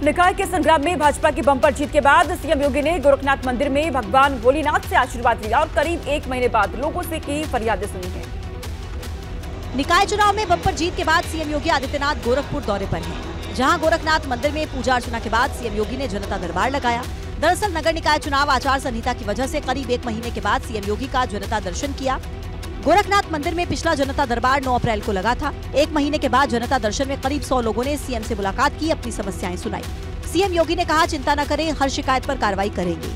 निकाय के संग्राम में भाजपा की बम्पर जीत के बाद सीएम योगी ने गोरखनाथ मंदिर में भगवान भोलेनाथ से आशीर्वाद लिया और करीब 1 महीने बाद लोगों से की फरियादें सुनी हैं। निकाय चुनाव में बम्पर जीत के बाद सीएम योगी आदित्यनाथ गोरखपुर दौरे पर हैं, जहां गोरखनाथ मंदिर में पूजा अर्चना के बाद सीएम योगी ने जनता दरबार लगाया। दरअसल नगर निकाय चुनाव आचार संहिता की वजह से करीब 1 महीने के बाद सीएम योगी का जनता दर्शन किया। गोरखनाथ मंदिर में पिछला जनता दरबार 9 अप्रैल को लगा था। 1 महीने के बाद जनता दर्शन में करीब 100 लोगों ने सीएम से मुलाकात की, अपनी समस्याएं सुनाई। सीएम योगी ने कहा, चिंता न करें, हर शिकायत पर कार्रवाई करेंगे।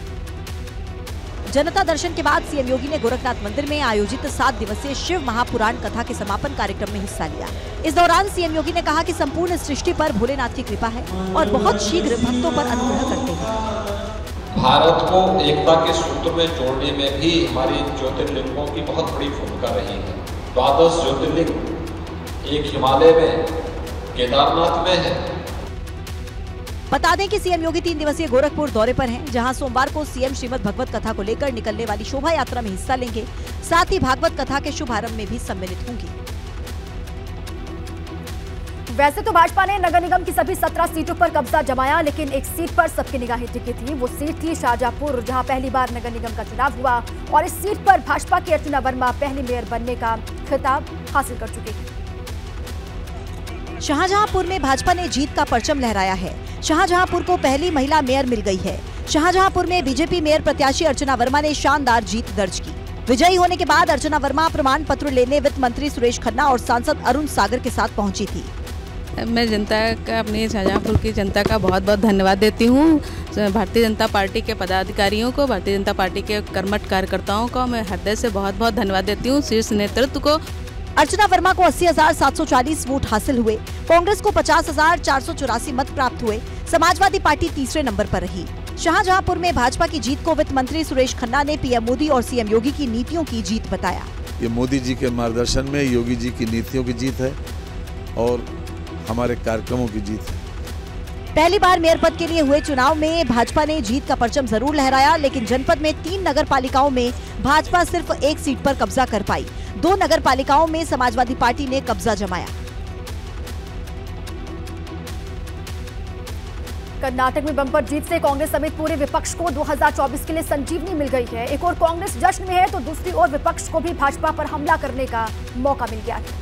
जनता दर्शन के बाद सीएम योगी ने गोरखनाथ मंदिर में आयोजित 7 दिवसीय शिव महापुराण कथा के समापन कार्यक्रम में हिस्सा लिया। इस दौरान सीएम योगी ने कहा कि संपूर्ण सृष्टि पर भोलेनाथ की कृपा है और बहुत शीघ्र भक्तों पर अनुग्रह करते हैं। भारत को एकता के सूत्र में जोड़ने में भी हमारी ज्योतिर्लिंगों की बहुत बड़ी भूमिका रही है। 12 ज्योतिर्लिंग एक हिमालय में केदारनाथ में है। बता दें कि सीएम योगी 3 दिवसीय गोरखपुर दौरे पर हैं, जहां सोमवार को सीएम श्रीमद् भगवत कथा को लेकर निकलने वाली शोभा यात्रा में हिस्सा लेंगे। साथ ही भागवत कथा के शुभारंभ में भी सम्मिलित होंगे। वैसे तो भाजपा ने नगर निगम की सभी 17 सीटों पर कब्जा जमाया, लेकिन एक सीट पर सबकी निगाहें टिकी थी। वो सीट थी शाहजहांपुर, जहां पहली बार नगर निगम का चुनाव हुआ और इस सीट पर भाजपा की अर्चना वर्मा पहली मेयर बनने का खिताब हासिल कर चुकी है। शाहजहांपुर में भाजपा ने जीत का परचम लहराया है। शाहजहांपुर को पहली महिला मेयर मिल गई है। शाहजहांपुर में बीजेपी मेयर प्रत्याशी अर्चना वर्मा ने शानदार जीत दर्ज की। विजयी होने के बाद अर्चना वर्मा प्रमाण पत्र लेने वित्त मंत्री सुरेश खन्ना और सांसद अरुण सागर के साथ पहुंची थी। मैं जनता का, अपनी शाहजहांपुर की जनता का बहुत बहुत धन्यवाद देती हूँ। भारतीय जनता पार्टी के पदाधिकारियों को, भारतीय जनता पार्टी के कर्मठ कार्यकर्ताओं को मैं हृदय से बहुत बहुत धन्यवाद देती हूँ, शीर्ष नेतृत्व को। अर्चना वर्मा को 80,740 वोट हासिल हुए। कांग्रेस को 50,484 मत प्राप्त हुए। समाजवादी पार्टी तीसरे नंबर पर रही। शाहजहांपुर में भाजपा की जीत को वित्त मंत्री सुरेश खन्ना ने पीएम मोदी और सीएम योगी की नीतियों की जीत बताया। ये मोदी जी के मार्गदर्शन में योगी जी की नीतियों की जीत है और हमारे कार्यक्रमों की जीत है। पहली बार मेयर पद के लिए हुए चुनाव में भाजपा ने जीत का परचम जरूर लहराया, लेकिन जनपद में 3 नगर पालिकाओं में भाजपा सिर्फ 1 सीट पर कब्जा कर पाई। 2 नगर पालिकाओं में समाजवादी पार्टी ने कब्जा जमाया। कर्नाटक में बम्पर जीत से कांग्रेस समेत पूरे विपक्ष को 2024 के लिए संजीवनी मिल गई है। एक और कांग्रेस जश्न में है तो दूसरी ओर विपक्ष को भी भाजपा पर हमला करने का मौका मिल गया है।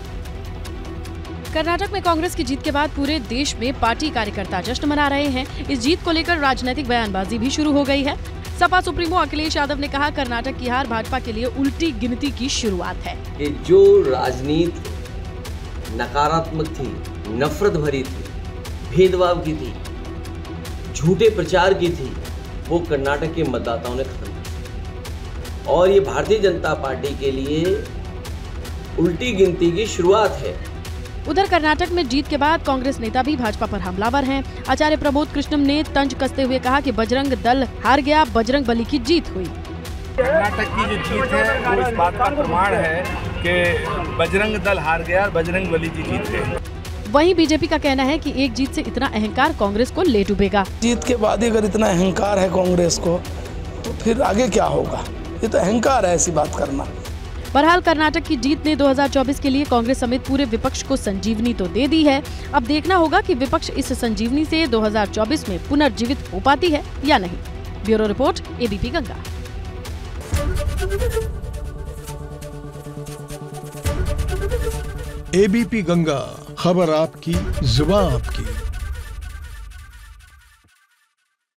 कर्नाटक में कांग्रेस की जीत के बाद पूरे देश में पार्टी कार्यकर्ता जश्न मना रहे हैं। इस जीत को लेकर राजनीतिक बयानबाजी भी शुरू हो गई है। सपा सुप्रीमो अखिलेश यादव ने कहा, कर्नाटक की हार भाजपा के लिए उल्टी गिनती की शुरुआत है। कि जो राजनीति नकारात्मक थी, नफरत भरी थी, भेदभाव की थी, झूठे प्रचार की थी, वो कर्नाटक के मतदाताओं ने खत्म कर दी और ये भारतीय जनता पार्टी के लिए उल्टी गिनती की शुरुआत है। उधर कर्नाटक में जीत के बाद कांग्रेस नेता भी भाजपा पर हमलावर हैं। आचार्य प्रमोद कृष्णम ने तंज कसते हुए कहा कि बजरंग दल हार गया, बजरंग बली की जीत हुई। कर्नाटक की जो जीत है वो इस बात का प्रमाण है कि बजरंग दल हार गया, बजरंग बली की जीत है। वहीं बीजेपी का कहना है कि एक जीत से इतना अहंकार कांग्रेस को ले डूबेगा। जीत के बाद अगर इतना अहंकार है कांग्रेस को तो फिर आगे क्या होगा? ये तो अहंकार है ऐसी बात करना। बहरहाल कर्नाटक की जीत ने 2024 के लिए कांग्रेस समेत पूरे विपक्ष को संजीवनी तो दे दी है। अब देखना होगा कि विपक्ष इस संजीवनी से 2024 में पुनर्जीवित हो पाती है या नहीं। Bureau report, ABP Ganga. ABP Ganga, खबर आपकी, जुबान आपकी।